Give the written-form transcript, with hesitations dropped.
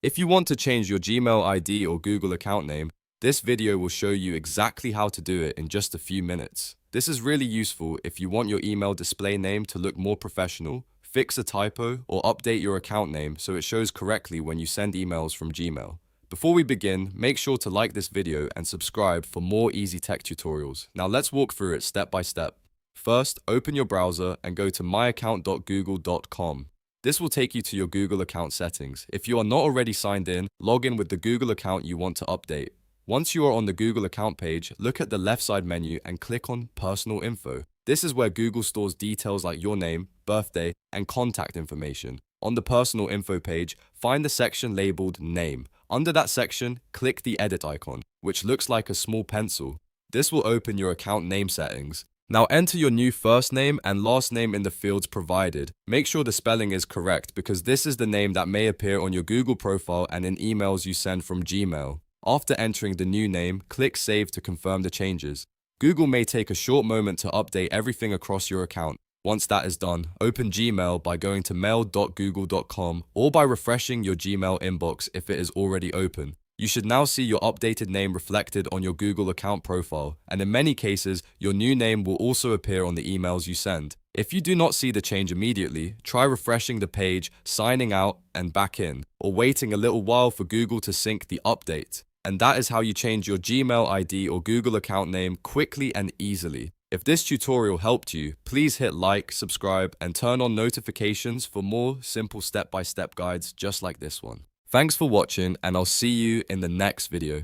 If you want to change your Gmail ID or Google account name, this video will show you exactly how to do it in just a few minutes. This is really useful if you want your email display name to look more professional, fix a typo, or update your account name so it shows correctly when you send emails from Gmail. Before we begin, make sure to like this video and subscribe for more easy tech tutorials. Now let's walk through it step by step. First, open your browser and go to myaccount.google.com. This will take you to your Google account settings. If you are not already signed in, log in with the Google account you want to update. Once you are on the Google account page, look at the left side menu and click on Personal Info. This is where Google stores details like your name, birthday, and contact information. On the Personal Info page, find the section labeled Name. Under that section, click the edit icon, which looks like a small pencil. This will open your account name settings. Now enter your new first name and last name in the fields provided. Make sure the spelling is correct because this is the name that may appear on your Google profile and in emails you send from Gmail. After entering the new name, click Save to confirm the changes. Google may take a short moment to update everything across your account. Once that is done, open Gmail by going to mail.google.com or by refreshing your Gmail inbox if it is already open. You should now see your updated name reflected on your Google account profile, and in many cases, your new name will also appear on the emails you send. If you do not see the change immediately, try refreshing the page, signing out and back in, or waiting a little while for Google to sync the update. And that is how you change your Gmail ID or Google account name quickly and easily. If this tutorial helped you, please hit like, subscribe, and turn on notifications for more simple step-by-step guides just like this one. Thanks for watching, and I'll see you in the next video.